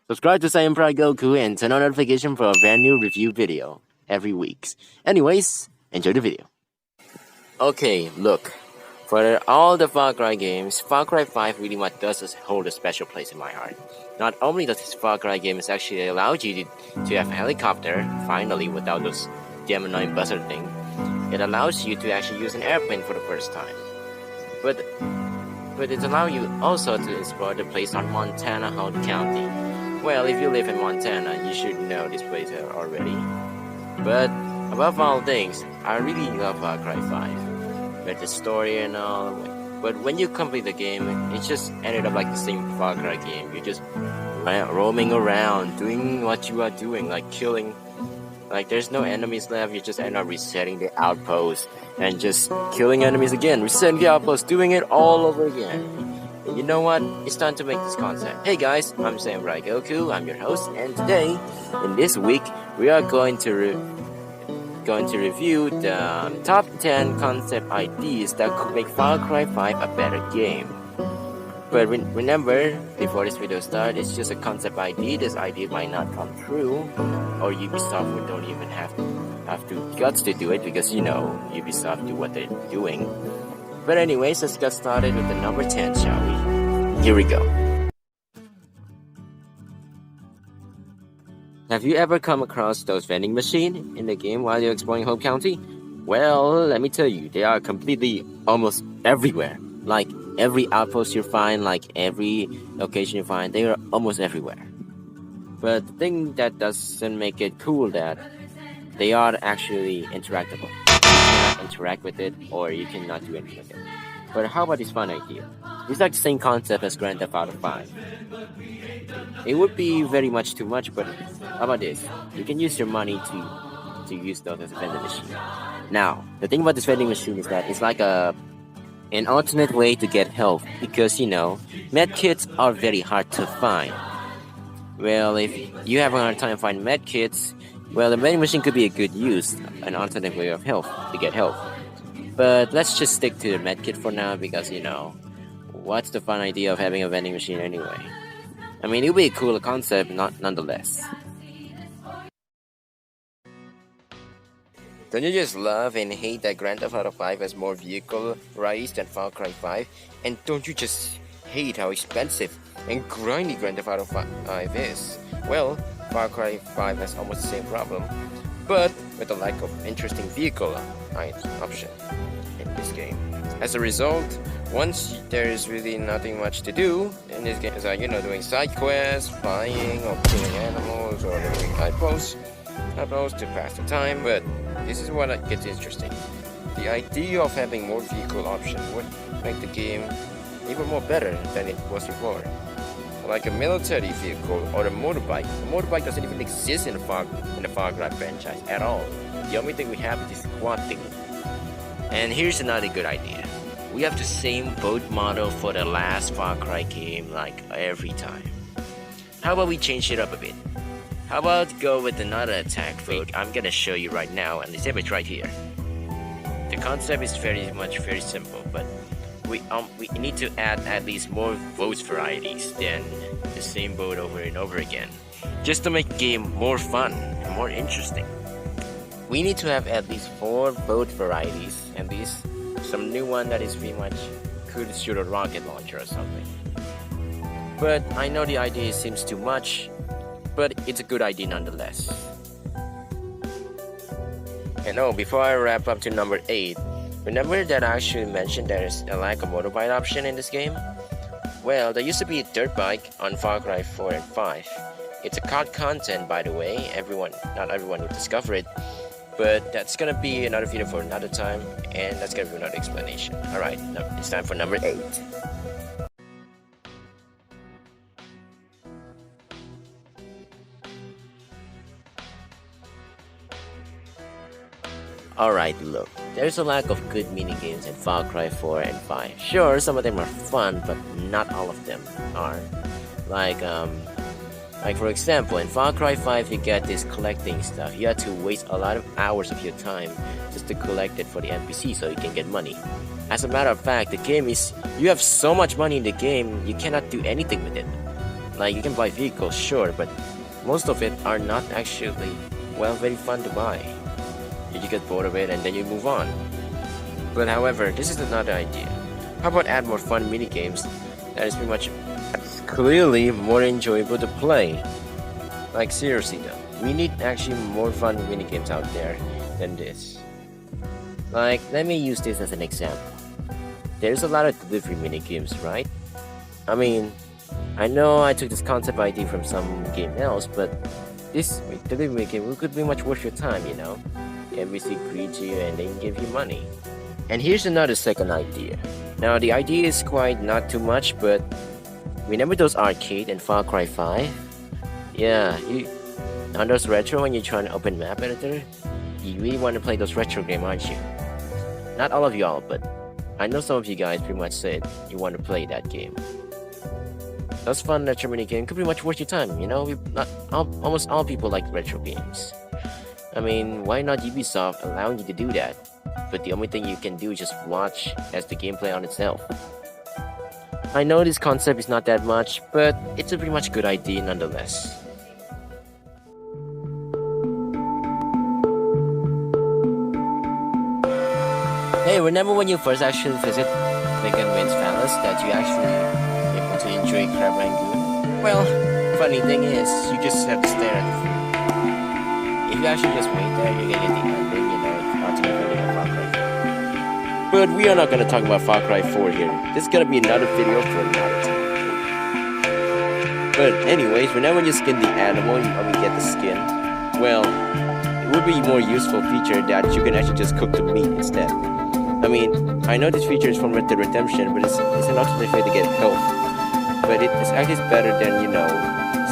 Subscribe to Samurai Goku and turn on notification for a brand new review video every week. Anyways, enjoy the video. Okay, look. For all the Far Cry games, Far Cry 5 really much does hold a special place in my heart. Not only does this Far Cry game actually allow you to have a helicopter, finally, without those damn annoying buzzer thing, it allows you to actually use an airplane for the first time. But it allows you also to explore the place on Montana Holt County. Well, if you live in Montana, you should know this place already. But above all things, I really love Far Cry 5. With the story and all. But when you complete the game, it just ended up like the same Far Cry game. You're just roaming around, doing what you are doing, like killing. Like there's no enemies left, you just end up resetting the outpost and just killing enemies again, resetting the outpost, doing it all over again. And you know what? It's time to make this concept. Hey guys, I'm Samurai Goku, I'm your host, and today, in this week, we are going to review the top 10 concept ideas that could make Far Cry 5 a better game. But remember, before this video starts, it's just a concept idea. This idea might not come true, or Ubisoft would don't even have to guts to do it because you know Ubisoft do what they're doing. But anyways, let's get started with the number 10, shall we? Here we go. Have you ever come across those vending machines in the game while you're exploring Hope County? Well, let me tell you, they are completely almost everywhere. Like every outpost you find, like every location you find, they are almost everywhere. But the thing that doesn't make it cool that they are actually interactable. You cannot interact with it, or you cannot do anything with it. But how about this fun idea? It's like the same concept as Grand Theft Auto 5. It would be very much too much, but how about this? You can use your money to use those as a vending machine. Now, the thing about this vending machine is that it's like an alternate way to get health because medkits are very hard to find. Well, if you have a hard time finding medkits, well, the vending machine could be a good use, an alternate way of health to get health. But let's just stick to the medkit for now because what's the fun idea of having a vending machine anyway? I mean, it would be a cooler concept, nonetheless. Don't you just love and hate that Grand Theft Auto 5 has more vehicle varieties than Far Cry 5? And don't you just hate how expensive and grindy Grand Theft Auto 5 is? Well, Far Cry 5 has almost the same problem, but with a lack of interesting vehicle option in this game. As a result, once there is really nothing much to do in this game, it's like doing side quests, flying, or killing animals, or doing outposts to pass the time. But this is what gets interesting. The idea of having more vehicle options would make the game even more better than it was before. Like a military vehicle or a motorbike. A motorbike doesn't even exist in the Far Cry franchise at all. The only thing we have is this quad thing. And here's another good idea. We have the same boat model for the last Far Cry game like every time. How about we change it up a bit? How about go with another attack boat? I'm gonna show you right now, and the image right here. The concept is very simple, but we need to add at least more boat varieties than the same boat over and over again, just to make the game more fun and more interesting. We need to have at least 4 boat varieties, and some new one that is pretty much could shoot a rocket launcher or something. But I know the idea seems too much, but it's a good idea nonetheless. And before I wrap up to number 8, remember that I actually mentioned there is a lack of motorbike option in this game? Well, there used to be a dirt bike on Far Cry 4 and 5. It's a COD content, by the way. Not everyone will discover it, but that's gonna be another video for another time, and that's gonna be another explanation. Alright, now it's time for number 8. Alright, look, there's a lack of good minigames in Far Cry 4 and 5. Sure, some of them are fun, but not all of them are. Like for example, in Far Cry 5 you get this collecting stuff. You have to waste a lot of hours of your time just to collect it for the NPC so you can get money. As a matter of fact, the game is, you have so much money in the game, you cannot do anything with it. Like, you can buy vehicles, sure, but most of it are not actually, well, very fun to buy. You just get bored of it and then you move on. But however, this is another idea. How about add more fun mini games that is pretty much clearly more enjoyable to play? Like, seriously though, we need actually more fun mini games out there than this. Like, let me use this as an example. There's a lot of delivery mini games, right? I mean, I know I took this concept idea from some game else, but this delivery mini game could be much worth your time, you know? NPC greets you and then give you money. And here's another second idea. Now, the idea is quite not too much, but remember those arcade and Far Cry 5? Yeah, on those retro when you're trying to open map editor, you really want to play those retro games, aren't you? Not all of y'all, but I know some of you guys pretty much said you want to play that game. Those fun retro mini games could be much worth your time, you know? Almost all people like retro games. I mean, why not Ubisoft allowing you to do that? But the only thing you can do is just watch as the gameplay on itself. I know this concept is not that much, but it's a pretty much good idea nonetheless. Hey, remember when you first actually visit Minigames Palace that you actually able to enjoy Crab Rangoon? Well, funny thing is, you just have to stare at the food. If you actually just wait there, you're gonna get the ending, you know, it's automatically a Far Cry 4. But we are not gonna talk about Far Cry 4 here. This is gonna be another video for another time. But anyways, whenever you skin the animal, you only get the skin. Well, it would be a more useful feature that you can actually just cook the meat instead. I mean, I know this feature is from Red Dead Redemption, but it's an alternate way to get health. But it's actually better than, you know,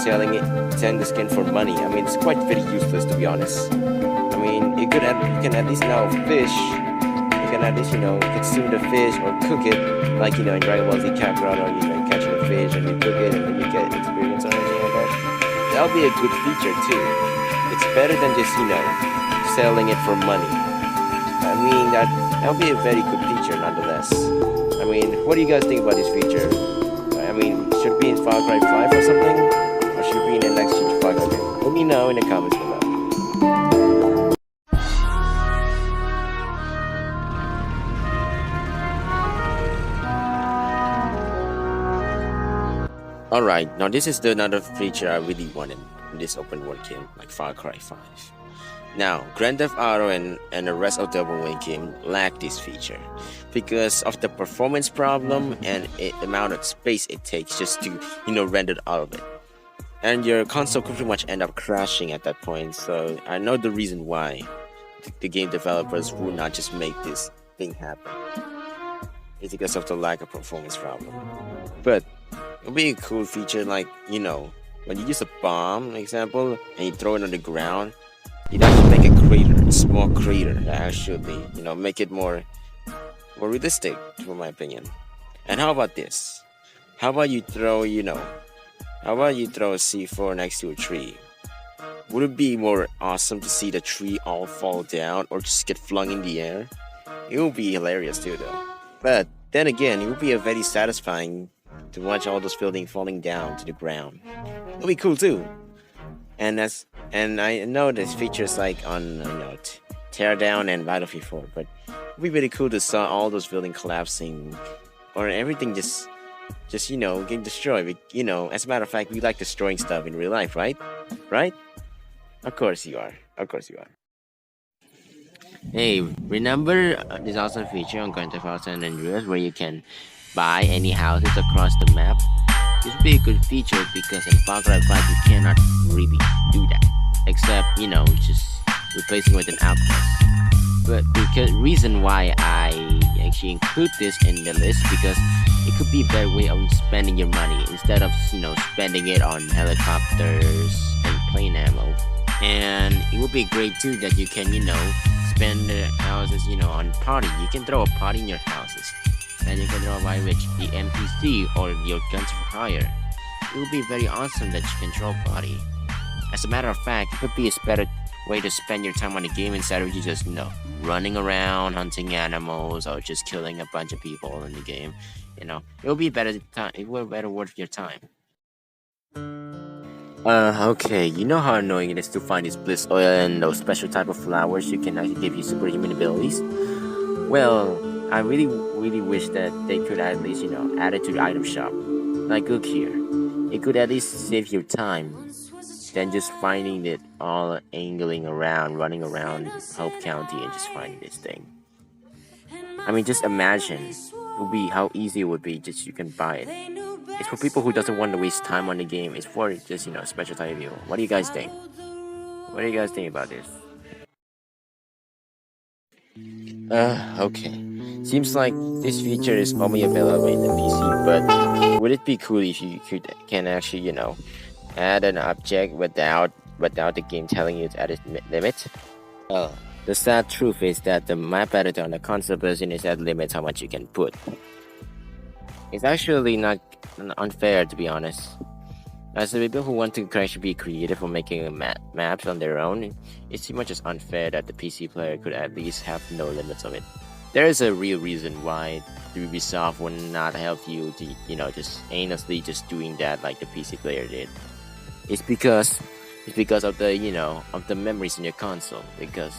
selling the skin for money. I mean, it's quite very useless, to be honest. I mean, you can at least now fish. You can at least, you know, consume the fish or cook it, like, you know, in Dragon Ball Z Kakarot, or, you know, catching a fish and you cook it and then you get experience or anything like that. That'll be a good feature too. It's better than just, you know, selling it for money. I mean, that'll be a very good feature nonetheless. I mean, what do you guys think about this feature? I mean, should it be in Far Cry 5 or something? Or should it be in the next Far Cry game? Let me know in the comments below. Alright, now this is another feature I really wanted in this open world game, like Far Cry 5. Now, Grand Theft Auto and the rest of the open world game lack this feature because of the performance problem and the amount of space it takes just to, you know, render all of it. And your console could pretty much end up crashing at that point, so I know the reason why the game developers would not just make this thing happen. It's because of the lack of performance problem. But it would be a cool feature, like, you know, when you use a bomb, for example, and you throw it on the ground, you'd actually make a crater, a small crater that actually, you know, make it more realistic, for my opinion. And how about this? How about you throw, you know, how about you throw a C4 next to a tree? Would it be more awesome to see the tree all fall down or just get flung in the air? It would be hilarious too, though. But then again, it would be a very satisfying to watch all those buildings falling down to the ground. It would be cool too. And I know there's features like on, you know, Teardown and Battlefield 4, but it would be really cool to see all those buildings collapsing or everything just you know, getting destroyed. You know, as a matter of fact, we like destroying stuff in real life, right? Right? Of course you are. Of course you are. Hey, remember this awesome feature on Grand Theft Auto San Andreas where you can buy any houses across the map? This would be a good feature because in Far Cry 5 you cannot really do that, except, you know, just replacing with an outpost. But the reason why I actually include this in the list because it could be a better way of spending your money instead of, you know, spending it on helicopters and plane ammo. And it would be great too that you can, you know, spend the houses, you know, on party. You can throw a party in your houses. And you can throw a by which the NPC or your guns for hire. It would be very awesome that you can throw a party. As a matter of fact, it could be a better way to spend your time on the game instead of you just, you know, running around, hunting animals, or just killing a bunch of people in the game. You know, it will be better time. It will be better worth your time. Okay, you know how annoying it is to find this bliss oil and those special type of flowers you can actually give you superhuman abilities? Well, I really wish that they could at least, add it to the item shop. Like, look here. It could at least save your time than just finding it all angling around, running around Hope County and just finding this thing. I mean, just imagine it would be how easy it would be just you can buy it. It's for people who doesn't want to waste time on the game. It's for just special type people. What do you guys think? What do you guys think about this? Okay. Seems like this feature is only available in the PC, but would it be cool if you can actually add an object without the game telling you to add its limit? Well, the sad truth is that the map editor on the console version is at limits how much you can put. It's actually not unfair, to be honest. As the people who want to actually be creative for making maps on their own, it seems just unfair that the PC player could at least have no limits of it. There is a real reason why Ubisoft would not help you to, just aimlessly just doing that like the PC player did. It's because of the memories in your console. Because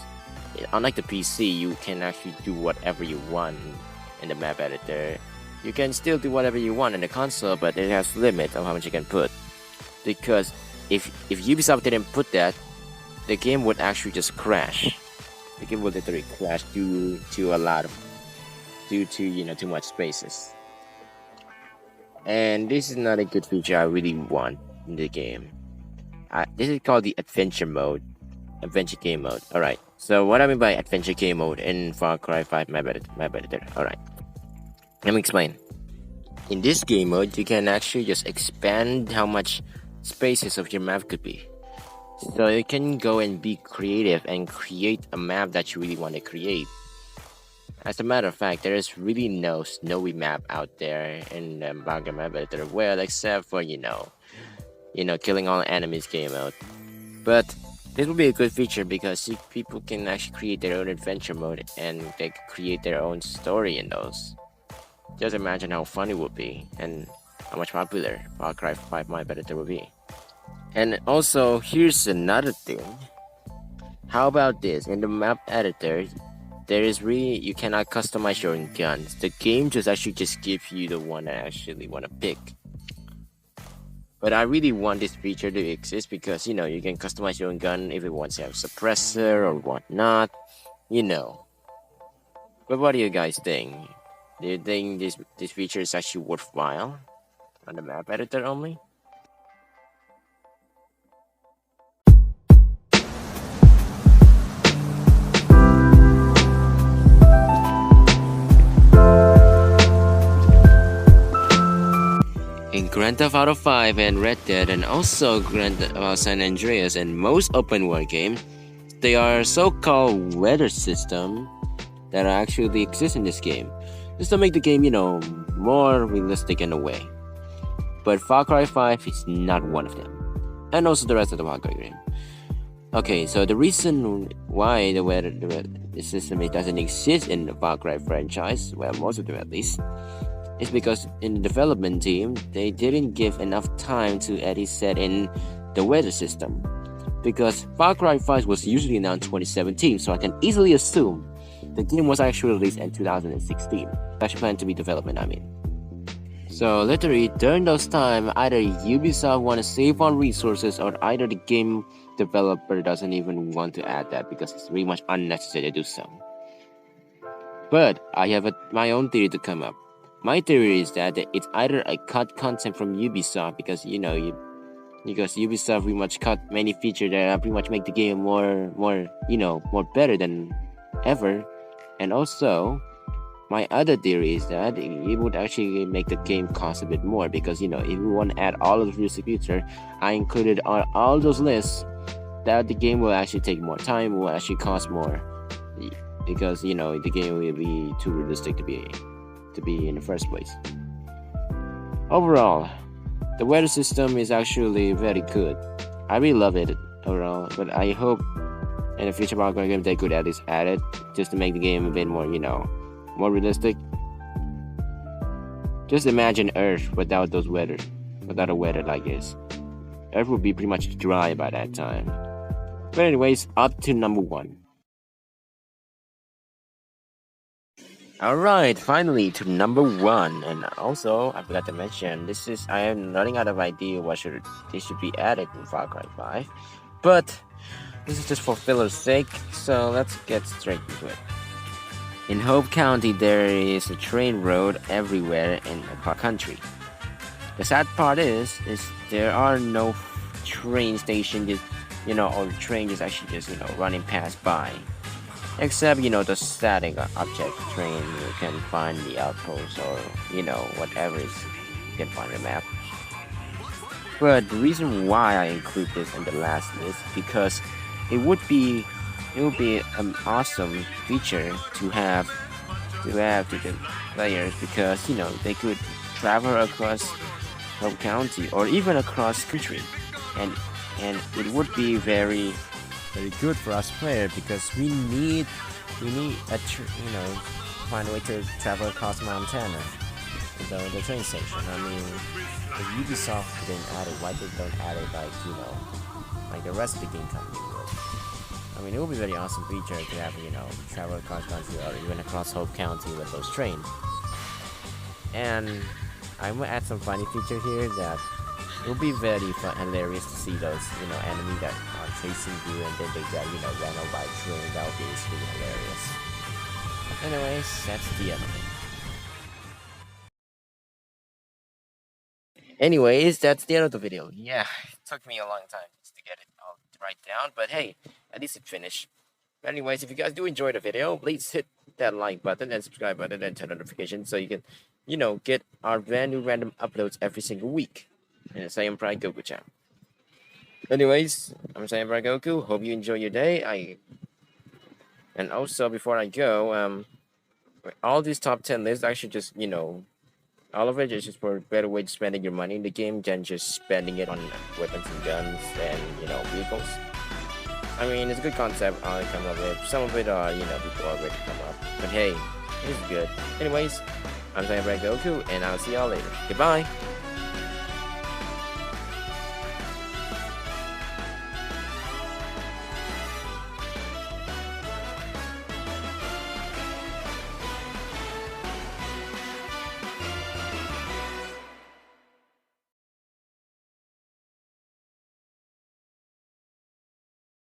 unlike the PC, you can actually do whatever you want in the map editor. You can still do whatever you want in the console, but it has limit of how much you can put. Because if Ubisoft didn't put that, the game would actually just crash. The game would literally crash due to too much spaces. And this is not a good feature I really want in the game. This is called the adventure game mode. Alright, so what I mean by adventure game mode in Far Cry 5 map editor. Alright, let me explain. In this game mode, you can actually just expand how much spaces of your map could be. So you can go and be creative and create a map that you really want to create. As a matter of fact, there is really no snowy map out there in the background map editor, well, except for killing all enemies game mode. But this will be a good feature because people can actually create their own adventure mode and they can create their own story in those. Just imagine how fun it would be and how much popular Far Cry 5 map editor will be. And also, here's another thing. How about this? In the map editor, you cannot customize your own guns. The game just gives you the one I actually want to pick. But I really want this feature to exist because you can customize your own gun if it wants to have suppressor or whatnot. But what do you guys think? Do you think this feature is actually worthwhile on the map editor only? In Grand Theft Auto 5 and Red Dead, and also Grand Theft Auto San Andreas and most open world games, they are so-called weather system that actually exist in this game, just to make the game, more realistic in a way. But Far Cry 5 is not one of them, and also the rest of the Far Cry game. Okay, so the reason why the weather system doesn't exist in the Far Cry franchise, well, most of them at least, is because in the development team, they didn't give enough time to edit set in the weather system. Because Far Cry 5 was usually announced in 2017, so I can easily assume the game was actually released in 2016. Actually planned to be development, I mean. So literally, during those time, either Ubisoft want to save on resources or either the game developer doesn't even want to add that because it's really much unnecessary to do so. But I have my own theory to come up. My theory is that it's either I cut content from Ubisoft because because Ubisoft pretty much cut many features that pretty much make the game more better than ever, and also my other theory is that it would actually make the game cost a bit more because if you want to add all of the realistic features, I included all those lists, that the game will actually take more time, will actually cost more because the game will be too realistic to be in the first place. Overall, the weather system is actually very good. I really love it overall, but I hope in the future Far Cry game they could at least add it just to make the game a bit more, more realistic. Just imagine Earth without a weather like this. Earth will be pretty much dry by that time. But anyways, up to number 1. Alright, finally to number 1. And also, I forgot to mention, I am running out of idea what should be added in Far Cry 5. But this is just for filler's sake, so let's get straight into it. In Hope County, there is a train road everywhere in the country. The sad part is there are no train stations, or the train is actually just, running past by. Except, the static object train, you can find the outpost or, whatever you can find on the map. But the reason why I include this in the last list because it would be an awesome feature to have to the players because they could travel across Hope County or even across country, and it would be very good for us players because we need find a way to travel across Montana, the train station. I mean, if Ubisoft didn't add it, why they don't add it like the rest of the game company would? I mean, it would be a very awesome feature to have travel across country or even across Hope County with those trains. And I'm gonna add some funny feature here that it will be very fun, hilarious to see those enemies that are chasing you and then they get ran over by a train. That would be really hilarious. Anyways, that's the end of it. Anyways, that's the end of the video. Yeah, it took me a long time just to get it all right down, but hey, at least it finished. But anyways, if you guys do enjoy the video, please hit that like button and subscribe button and turn notifications so you can, get our brand new random uploads every single week. And it's Samurai Goku channel. Anyways, I'm Samurai Goku. Hope you enjoy your day. And also before I go, all these top 10 lists actually just all of it is just for a better way of spending your money in the game than just spending it on weapons and guns and vehicles. I mean, it's a good concept I come up with. Some of it are people already come up, but hey, it's good. Anyways, I'm Samurai Goku, and I'll see y'all later. Goodbye.